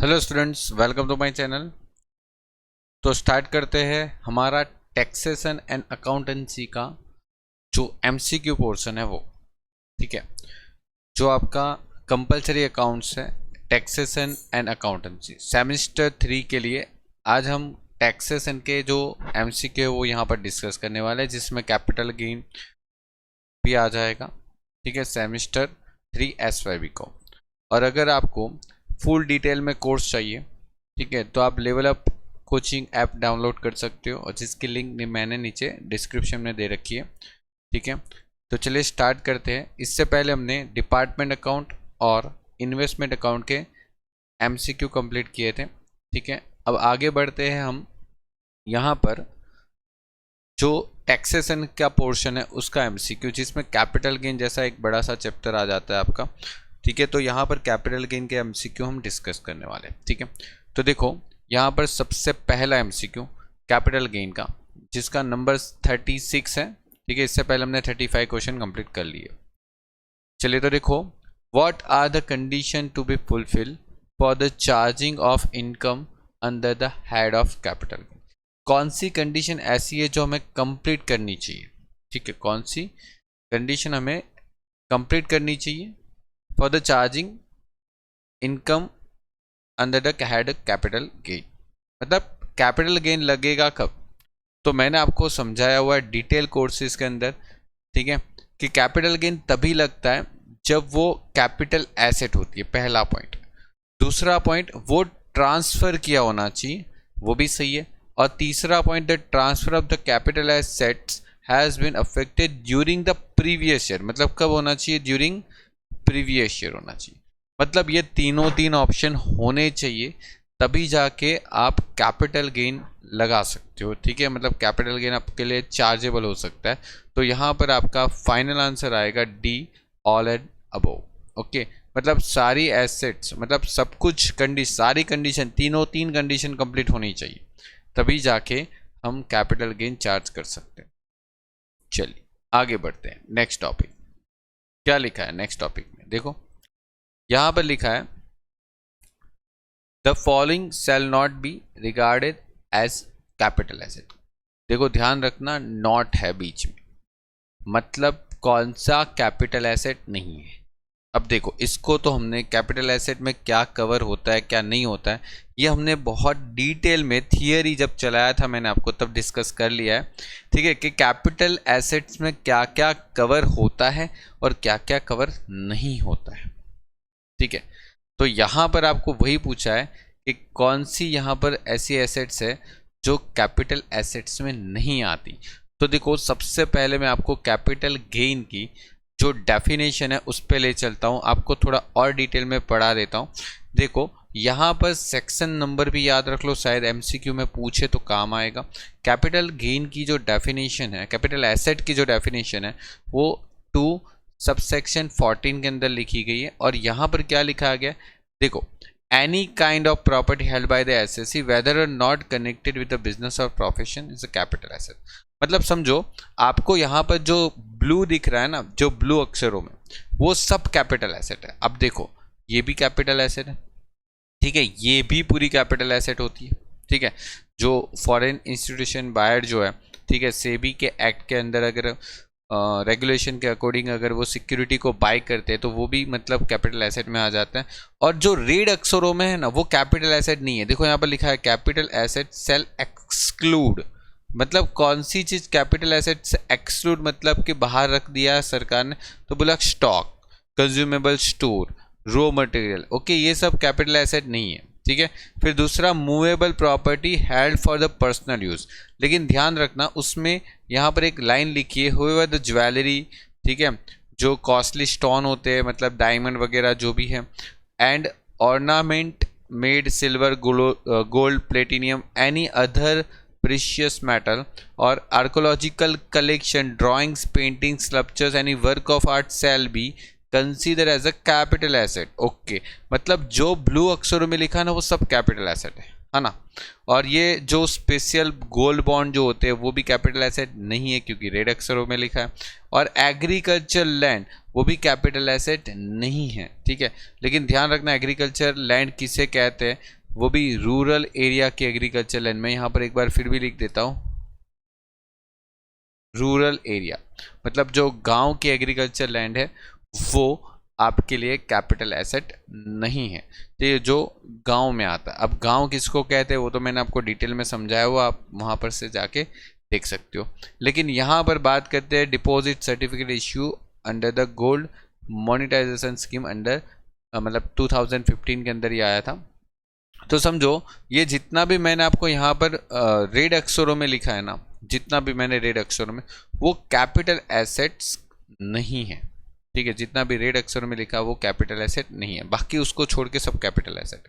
Hello students, welcome to my channel. तो start करते हैं हमारा टैक्सेशन एंड अकाउंटेंसी का जो एमसीक्यू पोर्शन है वो। ठीक है, जो आपका कंपलसरी अकाउंट्स है, टैक्सेशन एंड अकाउंटेंसी सेमेस्टर 3 के लिए। आज हम टैक्सेशन के जो एमसीक्यू है वो यहाँ पर डिस्कस करने वाले हैं, जिसमें कैपिटल गेन भी आ जाएगा। ठीक है, सेमेस्टर 3 SYB को। और अगर आपको फुल डिटेल में कोर्स चाहिए, ठीक है, तो आप level up coaching app download कर सकते हो, और जिसकी लिंक मैंने नीचे डिस्क्रिप्शन में दे रखी है। ठीक है, तो चलिए स्टार्ट करते हैं। इससे पहले हमने डिपार्टमेंट अकाउंट और इन्वेस्टमेंट अकाउंट के एमसीक्यू कंप्लीट किए थे। ठीक है, अब आगे बढ़ते हैं हम। यहाँ पर जो टैक्सेशन का पोर्शन है उसका एमसीक्यू, जिसमें कैपिटल गेन जैसा एक बड़ा सा चैप्टर आ जाता है आपका। ठीक है, तो यहाँ पर कैपिटल गेन के एमसीक्यू हम डिस्कस करने वाले हैं। ठीक है, तो देखो यहाँ पर सबसे पहला एमसीक्यू कैपिटल गेन का, जिसका नंबर 36 है। ठीक है, इससे पहले हमने 35 क्वेश्चन कंप्लीट कर लिए। चलिए तो देखो, what are the condition to be fulfil for the charging of income under the head of capital gain. कौन सी कंडीशन ऐसी है जो हमें कंप्लीट करनी चाहिए? ठीक है, कौन सी कंडीशन हमें कंप्लीट करनी चाहिए for the charging income under the head capital gain? मतलब कैपिटल गेन लगेगा कब? तो मैंने आपको समझाया हुआ है डिटेल कोर्सेज के अंदर, ठीक है, कि कैपिटल गेन तभी लगता है जब वो कैपिटल एसेट होती है, पहला पॉइंट। दूसरा पॉइंट, वो ट्रांसफर किया होना चाहिए, वो भी सही है। और तीसरा point, the transfer of the capital assets has been affected during the previous year. मतलब कब होना चाहिए? ड्यूरिंग प्रीवियस ईयर होना चाहिए। मतलब ये तीन ऑप्शन होने चाहिए, तभी जाके आप कैपिटल गेन लगा सकते हो। ठीक है, मतलब कैपिटल गेन आपके लिए चार्जेबल हो सकता है। तो यहाँ पर आपका फाइनल आंसर आएगा D, all and above. Okay, मतलब सारी एसेट्स, मतलब सब कुछ सारी कंडीशन, तीन कंडीशन कंप्लीट होनी चाहिए, तभी जाके हम कैपिटल गेन चार्ज कर सकते हैं। चलिए आगे बढ़ते हैं। नेक्स्ट टॉपिक क्या लिखा है? नेक्स्ट टॉपिक में देखो, यहां पर लिखा है the following shall not be regarded as capital asset. देखो ध्यान रखना, नॉट है बीच में, मतलब कौन सा कैपिटल एसेट नहीं है। अब देखो, इसको तो हमने कैपिटल एसेट में क्या कवर होता है क्या नहीं होता है, ये हमने बहुत डिटेल में थियरी जब चलाया था मैंने आपको, तब डिस्कस कर लिया है। ठीक है, कि कैपिटल एसेट्स में क्या क्या कवर होता है और क्या क्या कवर नहीं होता है। ठीक है, तो यहाँ पर आपको वही पूछा है कि कौन सी यहाँ पर ऐसी एसेट्स है जो कैपिटल एसेट्स में नहीं आती। तो देखो, सबसे पहले मैं आपको कैपिटल गेन की जो डेफिनेशन है उस पे ले चलता हूँ, आपको थोड़ा और डिटेल में पढ़ा देता हूँ। देखो यहाँ पर सेक्शन नंबर भी याद रख लो, शायद एमसीक्यू में पूछे तो काम आएगा। कैपिटल गेन की जो डेफिनेशन है, कैपिटल एसेट की जो डेफिनेशन है, वो 2 सबसेक्शन 14 के अंदर लिखी गई है। और यहाँ पर क्या लिखा गया? देखो, any kind of property held by the assessee whether or not connected with the business or profession is a capital asset. मतलब समझो, आपको यहाँ पर जो ब्लू दिख रहा है ना, जो ब्लू अक्षरों में, वो सब कैपिटल एसेट है। अब देखो, ये भी कैपिटल एसेट है, ठीक है, ये भी पूरी कैपिटल एसेट होती है। ठीक है, जो फॉरेन इंस्टीट्यूशन बायर जो है, ठीक है, सेबी के एक्ट के अंदर अगर रेगुलेशन के अकॉर्डिंग अगर वो सिक्योरिटी को बाय करते हैं तो वो भी मतलब कैपिटल एसेट में आ जाता है। और जो रेड अक्षरों में है ना, वो कैपिटल एसेट नहीं है। देखो यहाँ पर लिखा है कैपिटल एसेट सेल एक्सक्लूड। मतलब कौन सी चीज़ कैपिटल एसेट से एक्सक्लूड, मतलब कि बाहर रख दिया है सरकार ने, तो बोला stock, consumable store, raw material. Okay, ये सब कैपिटल एसेट नहीं है। ठीक है, फिर दूसरा, movable property held for the personal use. लेकिन ध्यान रखना, उसमें यहाँ पर एक लाइन लिखी है, हुएवर द ज्वेलरी, ठीक है, जो कॉस्टली स्टोन होते हैं, मतलब डायमंड वगैरह जो भी है, and ornament made silver, gold, platinum, any other precious metal or archaeological collection, drawings, painting, sculptures, any work of art shall be consider as a capital asset. Okay, मतलब जो blue अक्षरों में लिखा है ना, वो सब कैपिटल एसेट है। है ना। और ये जो स्पेशल गोल्ड बॉन्ड जो होते हैं वो भी कैपिटल एसेट नहीं है क्योंकि रेड अक्षरों में लिखा है। और एग्रीकल्चर लैंड वो भी कैपिटल एसेट नहीं है, ठीक है। लेकिन ध्यान रखना एग्रीकल्चर लैंड किसे कहते हैं, वो भी रूरल एरिया के एग्रीकल्चर लैंड। मैं यहाँ पर एक बार फिर भी लिख देता हूँ, रूरल एरिया मतलब जो गांव के एग्रीकल्चर लैंड है वो आपके लिए कैपिटल एसेट नहीं है। तो ये जो गांव में आता है, अब गांव किसको कहते हैं वो तो मैंने आपको डिटेल में समझाया हुआ, आप वहां पर से जाके देख सकते हो। लेकिन यहाँ पर बात करते हैं deposit certificate issue under the gold monetisation scheme under, मतलब 2015 के अंदर ये आया था। तो समझो ये जितना भी मैंने आपको यहाँ पर रेड अक्षरों में लिखा है ना, जितना भी मैंने रेड अक्षरों में, वो कैपिटल एसेट्स नहीं है, ठीक है। जितना भी रेड अक्षरों में लिखा वो कैपिटल एसेट नहीं है, बाकी उसको छोड़ के सब कैपिटल एसेट,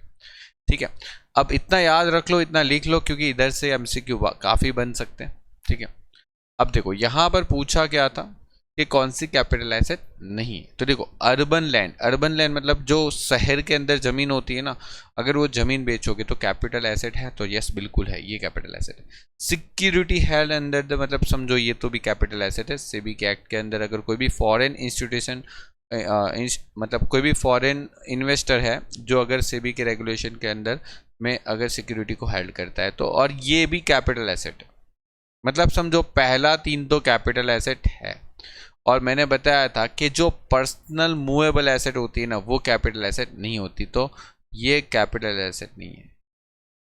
ठीक है। अब इतना याद रख लो, इतना लिख लो, क्योंकि इधर से एमसीक्यू काफी बन सकते हैं, ठीक है। अब देखो यहाँ पर पूछा क्या था कि कौन सी कैपिटल एसेट नहीं है। तो देखो अर्बन लैंड, अर्बन लैंड मतलब जो शहर के अंदर जमीन होती है ना, अगर वो जमीन बेचोगे तो कैपिटल एसेट है, तो यस बिल्कुल है, ये कैपिटल एसेट है। सिक्योरिटी हेल्ड अंडर द, मतलब समझो ये तो भी कैपिटल एसेट है। सेबी के एक्ट के अंदर अगर कोई भी फॉरेन इंस्टीट्यूशन मतलब कोई भी फॉरेन इन्वेस्टर है जो अगर सेबी के रेगुलेशन के अंदर में अगर सिक्योरिटी को हेल्ड करता है तो, और ये भी कैपिटल एसेट है। मतलब समझो पहला तीन तो कैपिटल एसेट है। और मैंने बताया था कि जो पर्सनल मूवेबल एसेट होती है ना वो कैपिटल एसेट नहीं होती, तो ये कैपिटल एसेट नहीं है,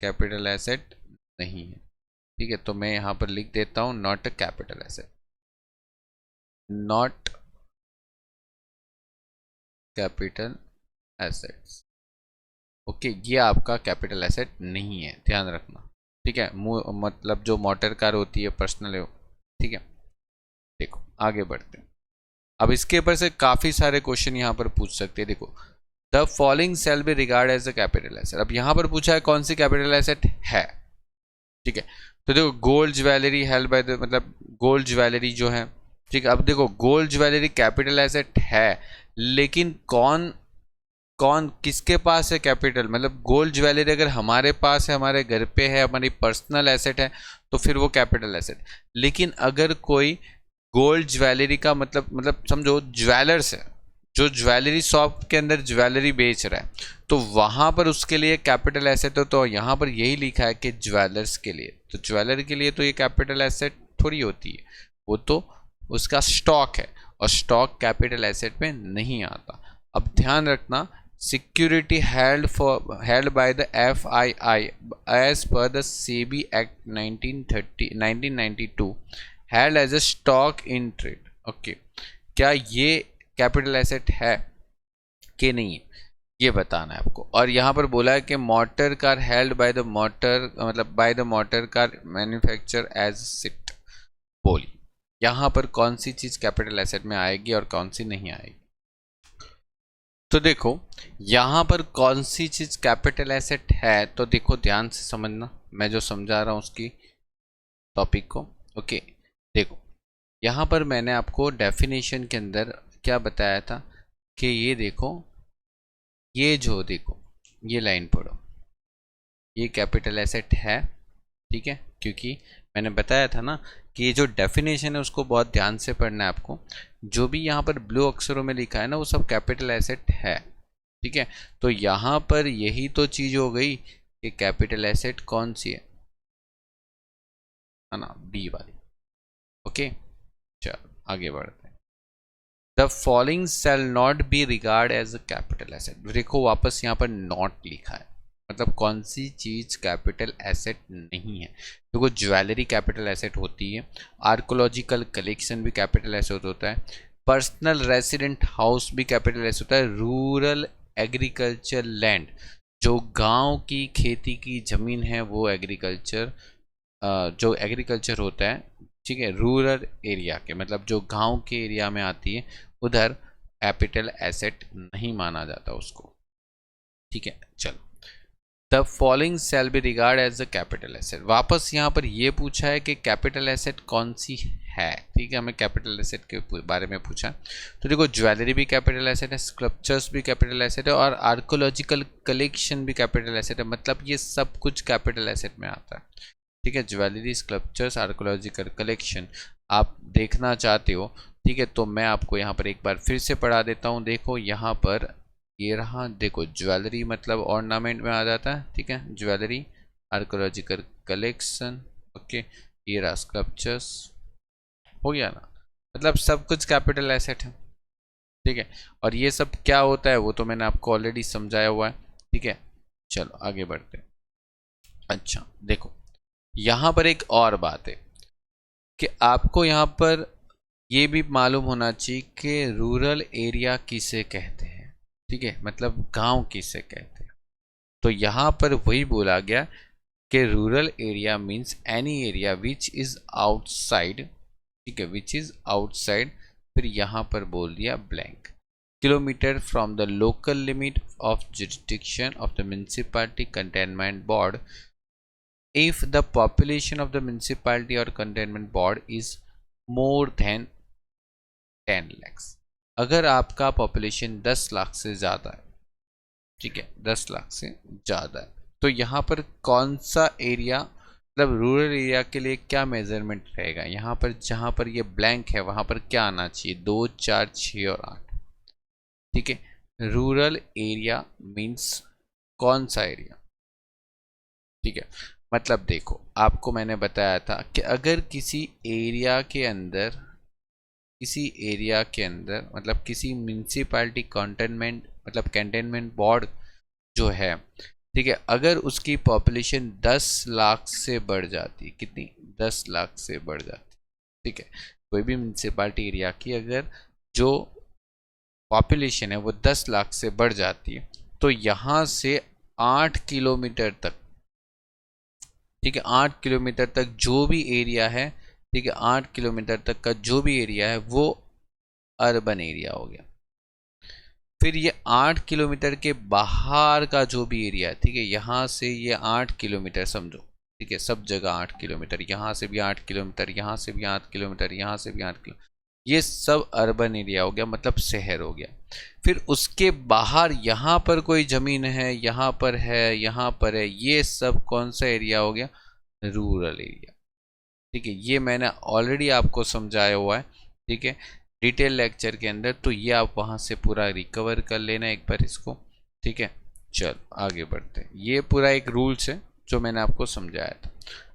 कैपिटल एसेट नहीं है, ठीक है। तो मैं यहां पर लिख देता हूं not a capital asset, not capital assets, okay. ये आपका कैपिटल एसेट नहीं है, ध्यान रखना, ठीक है। मतलब जो मोटर कार होती है पर्सनल, ठीक है। देखो आगे बढ़ते हैं। अब इसके ऊपर से काफी सारे क्वेश्चन यहाँ पर पूछ सकते हैं। देखो the following shall be regard as a capital asset. अब यहाँ पर पूछा है कौन सी कैपिटल एसेट है, ठीक है। तो देखो gold jewellery held by the, मतलब गोल्ड ज्वेलरी जो है, ठीक है। अब देखो गोल्ड ज्वेलरी कैपिटल एसेट है, लेकिन कौन कौन किसके पास है कैपिटल, मतलब गोल्ड ज्वेलरी अगर हमारे पास है, हमारे घर पे है, हमारी पर्सनल एसेट है, तो फिर वो कैपिटल एसेट। लेकिन अगर कोई गोल्ड ज्वेलरी का मतलब समझो ज्वेलर्स है जो ज्वेलरी शॉप के अंदर ज्वेलरी बेच रहा है, तो वहां पर उसके लिए कैपिटल एसेट हो। तो यहाँ पर यही लिखा है कि ज्वेलर्स के लिए, तो ज्वेलर के लिए तो ये कैपिटल एसेट थोड़ी होती है, वो तो उसका स्टॉक है, और स्टॉक कैपिटल एसेट में नहीं आता। अब ध्यान रखना security held by the FII as per the SEBI act 1992 held as a stock in trade, okay. क्या ये कैपिटल एसेट है कि नहीं है, ये बताना है आपको। और यहाँ पर बोला है कि motor car held by the motor, मतलब by the motor car manufacture as sit बोली, यहाँ पर कौन सी चीज कैपिटल एसेट में आएगी और कौन सी नहीं आएगी। तो देखो यहाँ पर कौन सी चीज कैपिटल एसेट है, तो देखो ध्यान से समझना, मैं जो समझा रहा हूँ उसकी टॉपिक को, ओके। देखो यहाँ पर मैंने आपको डेफिनेशन के अंदर क्या बताया था कि ये देखो, ये जो देखो ये लाइन पढ़ो, ये कैपिटल एसेट है, ठीक है। क्योंकि मैंने बताया था ना कि ये जो डेफिनेशन है उसको बहुत ध्यान से पढ़ना है आपको। जो भी यहाँ पर ब्लू अक्षरों में लिखा है ना वो सब कैपिटल एसेट है, ठीक है। तो यहाँ पर यही तो चीज हो गई कि कैपिटल एसेट कौन सी है ना, बी वाली, ओके। चलो आगे बढ़ते हैं। The following shall not be regard as a capital asset. देखो वापस यहाँ पर नॉट लिखा है, मतलब कौन सी चीज कैपिटल एसेट नहीं है। देखो ज्वेलरी कैपिटल एसेट होती है, आर्कोलॉजिकल कलेक्शन भी कैपिटल एसेट होता है, पर्सनल रेसिडेंट हाउस भी कैपिटल एसेट होता है, रूरल एग्रीकल्चर लैंड जो गांव की खेती की जमीन है वो एग्रीकल्चर, जो एग्रीकल्चर होता है, ठीक है, रूरल एरिया के, मतलब जो गांव के एरिया में आती है उधर कैपिटल एसेट नहीं माना जाता उसको, ठीक है। चलो the the following shall be regard as the capital asset. वापस यहाँ पर ये पूछा है कि कैपिटल एसेट कौन सी है, ठीक है, हमें कैपिटल एसेट के बारे में पूछा। तो देखो ज्वेलरी भी कैपिटल एसेट है, स्कल्पचर्स भी कैपिटल एसेट है, और आर्कोलॉजिकल कलेक्शन भी कैपिटल एसेट है। मतलब ये सब कुछ कैपिटल एसेट में आता है, ठीक है। ज्वेलरी, स्कल्पचर्स, आर्कोलॉजिकल कलेक्शन आप देखना चाहते हो, ठीक है, तो मैं आपको यहाँ पर एक बार फिर से पढ़ा देता हूँ। देखो यहाँ पर ये रहा, देखो ज्वेलरी मतलब ऑर्नामेंट में आ जाता है, ठीक है, ज्वेलरी, आर्कोलॉजिकल कलेक्शन, ओके, ये रहा स्कल्पचर्स, हो गया ना। मतलब सब कुछ कैपिटल एसेट है, ठीक है। और ये सब क्या होता है वो तो मैंने आपको ऑलरेडी समझाया हुआ है, ठीक है। चलो आगे बढ़ते हैं। अच्छा देखो यहाँ पर एक और बात है कि आपको यहाँ पर ये भी मालूम होना चाहिए कि रूरल एरिया किसे कहते हैं, ठीक है, मतलब गांव किसे कहते हैं। तो यहाँ पर वही बोला गया कि rural area means any area which is outside, ठीक है, विच इज आउटसाइड, फिर यहाँ पर बोल दिया blank kilometre from the local limit of jurisdiction of the municipality containment board if the population of the municipality or containment board is more than 10 lakhs। अगर आपका population 10 lakh से ज़्यादा है, ठीक है, 10 लाख से ज़्यादा है, तो यहाँ पर कौन सा एरिया, मतलब रूरल एरिया के लिए क्या मेजरमेंट रहेगा। यहाँ पर जहाँ पर ये ब्लैंक है वहाँ पर क्या आना चाहिए, 2, 4, 6 और 8, ठीक है। रूरल एरिया मीन्स कौन सा एरिया, ठीक है। मतलब देखो आपको मैंने बताया था कि अगर किसी एरिया के अंदर मतलब किसी म्यूनिसिपैलिटी कंटेनमेंट मतलब कंटेनमेंट बोर्ड जो है, ठीक है, अगर उसकी पॉपुलेशन 10 लाख से बढ़ जाती, कितनी, 10 लाख से बढ़ जाती, ठीक है, कोई भी म्यूनिसिपैलिटी एरिया की अगर जो पॉपुलेशन है वो 10 लाख से बढ़ जाती है, तो यहाँ से 8 किलोमीटर तक, ठीक है, 8 किलोमीटर तक जो भी एरिया है, ठीक है, 8 किलोमीटर तक का जो भी एरिया है वो अर्बन एरिया हो गया। फिर ये 8 किलोमीटर के बाहर का जो भी एरिया है, ठीक है, यहाँ से ये 8 किलोमीटर समझो, ठीक है, सब जगह 8 किलोमीटर, यहाँ से भी 8 किलोमीटर, यहाँ से भी 8 किलोमीटर, यहाँ से भी 8 किलोमीटर, ये सब अर्बन एरिया हो गया, मतलब शहर हो गया। फिर उसके बाहर यहाँ पर कोई ज़मीन है, यहाँ पर है, यहाँ पर है, ये सब कौन सा एरिया हो गया, रूरल एरिया, ठीक है। ये मैंने ऑलरेडी आपको समझाया हुआ है, ठीक है, डिटेल लेक्चर के अंदर, तो ये आप वहाँ से पूरा रिकवर कर लेना एक बार इसको, ठीक है। चल आगे बढ़ते हैं। ये पूरा एक रूल्स है जो मैंने आपको समझाया था।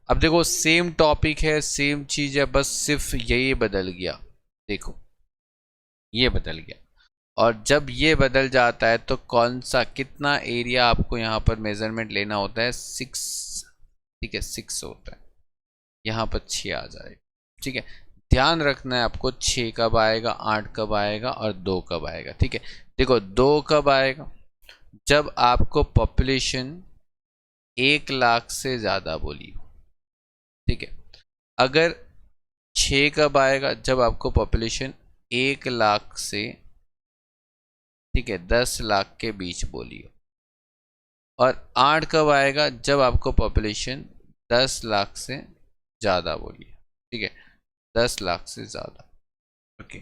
अब देखो सेम टॉपिक है, सेम चीज़ है, बस सिर्फ यही बदल गया, देखो ये बदल गया। और जब ये बदल जाता है तो कौन सा कितना एरिया आपको यहाँ पर मेजरमेंट लेना होता है, 6, ठीक है, 6 होता है, यहाँ पर 6 आ जाएगा, ठीक है। ध्यान रखना है आपको 6 कब आएगा, 8 कब आएगा और 2 कब आएगा, ठीक है। देखो 2 कब आएगा, जब आपको पॉपुलेशन 1 लाख से ज़्यादा बोली, ठीक है। अगर 6 कब आएगा, जब आपको पॉपुलेशन 1 लाख से, ठीक है, 10 लाख के बीच बोली। और 8 कब आएगा, जब आपको पॉपुलेशन 10 लाख से ज़्यादा बोली, ठीक है, 10 लाख से ज़्यादा, ओके,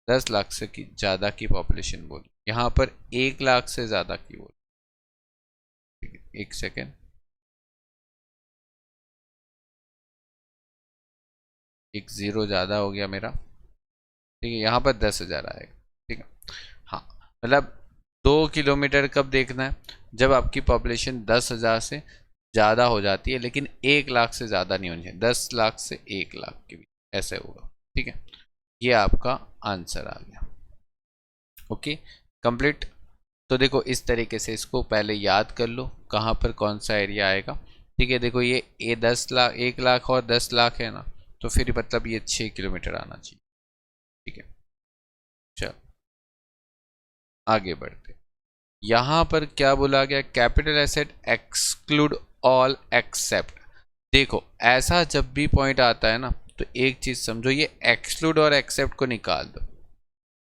10 लाख से ज़्यादा की पॉपुलेशन बोली। यहाँ पर 1 लाख से ज़्यादा की बोली, ठीक है, एक सेकेंड, एक ज़ीरो ज़्यादा हो गया मेरा, ठीक है, यहाँ पर 10,000 आएगा, ठीक है। हाँ मतलब 2 किलोमीटर कब देखना है, जब आपकी पॉपुलेशन 10,000 से ज़्यादा हो जाती है, लेकिन 1 लाख से ज़्यादा नहीं होनी चाहिए, 10 लाख से 1 लाख के बीच ऐसे होगा, ठीक है। ये आपका आंसर आ गया, ओके, कंप्लीट। तो देखो इस तरीके से इसको पहले याद कर लो कहाँ पर कौन सा एरिया आएगा, ठीक है। देखो ये 10 लाख, 1 लाख और 10 लाख है ना, तो फिर मतलब ये 6 किलोमीटर आना चाहिए, ठीक है। चलो आगे बढ़ते, यहाँ पर क्या बोला गया, capital asset exclude all except. देखो ऐसा जब भी पॉइंट आता है ना, तो एक चीज समझो, ये एक्सक्लूड और एक्सेप्ट को निकाल दो,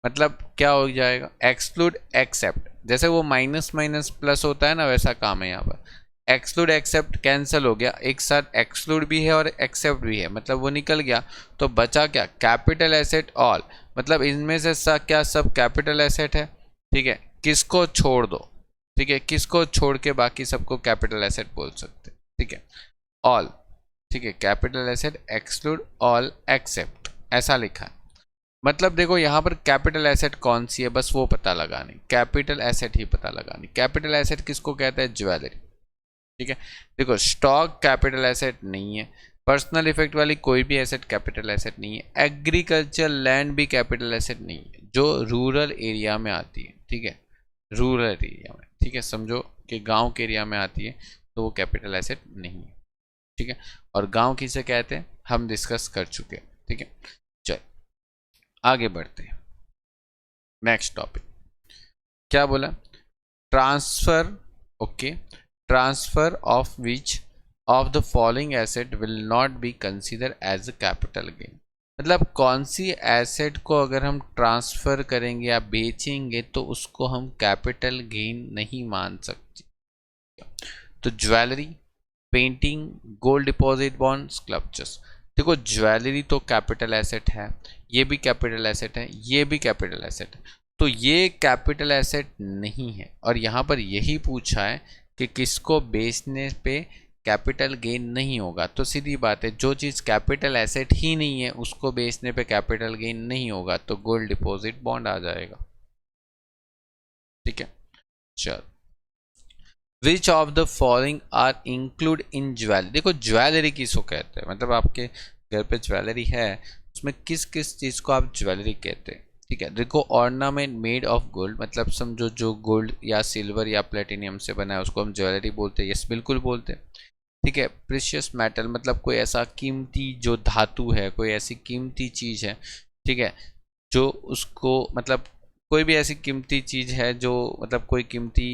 मतलब क्या हो जाएगा, एक्सक्लूड एक्सेप्ट, जैसे वो माइनस माइनस प्लस होता है ना, वैसा काम है यहाँ पर। एक्सक्लूड एक्सेप्ट कैंसिल हो गया, एक साथ एक्सक्लूड भी है और एक्सेप्ट भी है, मतलब वो निकल गया। तो बचा क्या, कैपिटल एसेट ऑल, मतलब इनमें से क्या सब कैपिटल एसेट है, ठीक है। किसको छोड़ दो, ठीक है, किसको छोड़ के बाकी सबको कैपिटल एसेट बोल सकते, ठीक है, ऑल, ठीक है, capital asset exclude all except, ऐसा लिखा है। मतलब देखो यहाँ पर कैपिटल एसेट कौन सी है, बस वो पता लगानी, कैपिटल एसेट ही पता लगानी। कैपिटल एसेट किसको कहते हैं, ज्वेलरी, ठीक है। देखो स्टॉक कैपिटल एसेट नहीं है, पर्सनल इफेक्ट वाली कोई भी एसेट कैपिटल एसेट नहीं है, एग्रीकल्चर लैंड भी कैपिटल एसेट नहीं है जो रूरल एरिया में आती है, ठीक है, रूरल एरिया में, ठीक है, समझो कि गांव के एरिया में आती है तो वो कैपिटल एसेट नहीं है, ठीक है। और गांव किसे कहते हैं हम डिस्कस कर चुके हैं, ठीक है। चल आगे बढ़ते हैं, नेक्स्ट टॉपिक क्या बोला, transfer, okay, transfer of which of the following asset will not be consider as a capital gain, मतलब कौन सी एसेट को अगर हम ट्रांसफर करेंगे या बेचेंगे तो उसको हम कैपिटल गेन नहीं मान सकते। तो jewellery, painting, gold deposit bond, sculptures. देखो ज्वेलरी तो कैपिटल एसेट है, ये भी कैपिटल एसेट है, ये भी कैपिटल एसेट है, तो ये कैपिटल एसेट नहीं है। और यहाँ पर यही पूछा है कि किसको बेचने पे कैपिटल गेन नहीं होगा, तो सीधी बात है जो चीज़ कैपिटल एसेट ही नहीं है उसको बेचने पे कैपिटल गेन नहीं होगा, तो गोल्ड डिपॉजिट बॉन्ड आ जाएगा, ठीक है। चल which of the following are include in jewellery, देखो ज्वेलरी किसको कहते हैं, मतलब आपके घर पे ज्वेलरी है उसमें किस किस चीज़ को आप ज्वेलरी कहते हैं, ठीक है। देखो ऑर्नामेंट मेड ऑफ गोल्ड, मतलब समझो जो गोल्ड या सिल्वर या प्लेटिनियम से बना है उसको हम ज्वेलरी बोलते हैं, यस बिल्कुल बोलते हैं, ठीक है। प्रीशियस मेटल, मतलब कोई ऐसा कीमती जो धातु है, कोई ऐसी कीमती चीज़ है, ठीक है, जो उसको मतलब कोई भी ऐसी कीमती चीज़ है जो मतलब कोई कीमती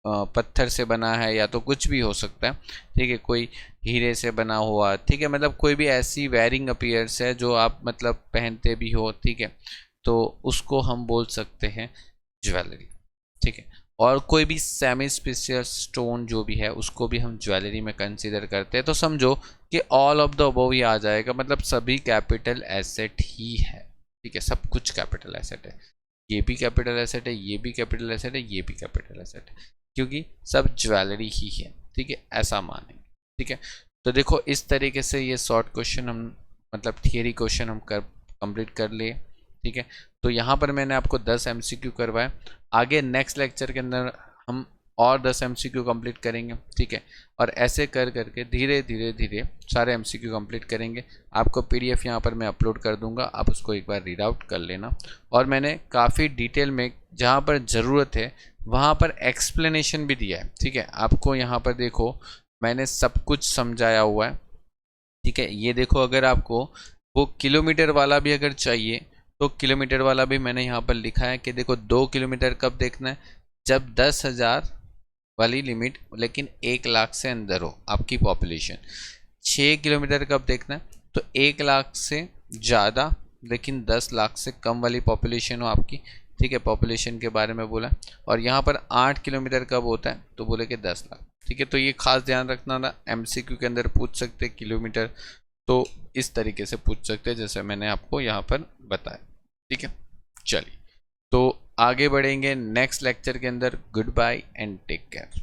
पत्थर से बना है या तो कुछ भी हो सकता है, ठीक है, कोई हीरे से बना हुआ, ठीक है, मतलब कोई भी ऐसी वेयरिंग अपीयर्स है जो आप मतलब पहनते भी हो, ठीक है, तो उसको हम बोल सकते हैं ज्वेलरी, ठीक है। और कोई भी सेमी स्पेशियस स्टोन जो भी है उसको भी हम ज्वेलरी में कंसीडर करते हैं, तो समझो कि ऑल ऑफ द अबव ही आ जाएगा, मतलब सभी कैपिटल एसेट ही है, ठीक है, सब कुछ कैपिटल एसेट है, ये भी कैपिटल एसेट है, ये भी कैपिटल एसेट है, ये भी कैपिटल एसेट है, क्योंकि सब ज्वेलरी ही है, ठीक है, ऐसा मानेंगे, ठीक है। तो देखो इस तरीके से ये शॉर्ट क्वेश्चन हम मतलब थियरी क्वेश्चन हम कंप्लीट कर लिए, ठीक है। तो यहाँ पर मैंने आपको 10 MCQ करवाए, आगे नेक्स्ट लेक्चर के अंदर हम और 10 MCQ कंप्लीट करेंगे, ठीक है। और ऐसे कर करके धीरे धीरे धीरे सारे MCQ कंप्लीट करेंगे। आपको PDF यहाँ पर मैं अपलोड कर दूंगा, आप उसको एक बार रीड आउट कर लेना। और मैंने काफ़ी डिटेल में जहाँ पर ज़रूरत है वहाँ पर एक्सप्लेनेशन भी दिया है, ठीक है। आपको यहाँ पर देखो मैंने सब कुछ समझाया हुआ है, ठीक है। ये देखो अगर आपको वो किलोमीटर वाला भी अगर चाहिए तो किलोमीटर वाला भी मैंने यहाँ पर लिखा है कि देखो 2 किलोमीटर कब देखना है, जब 10,000 वाली लिमिट लेकिन 1 लाख से अंदर हो आपकी पॉपुलेशन। 6 किलोमीटर कब देखना है, तो 1 लाख से ज़्यादा लेकिन 10 लाख से कम वाली पॉपुलेशन हो आपकी, ठीक है, पॉपुलेशन के बारे में बोला। और यहाँ पर 8 किलोमीटर कब होता है, तो बोले कि 10 लाख, ठीक है। तो ये खास ध्यान रखना ना, MCQ के अंदर पूछ सकते किलोमीटर, तो इस तरीके से पूछ सकते हैं जैसे मैंने आपको यहाँ पर बताया, ठीक है। चलिए तो आगे बढ़ेंगे नेक्स्ट लेक्चर के अंदर। Good bye and take care.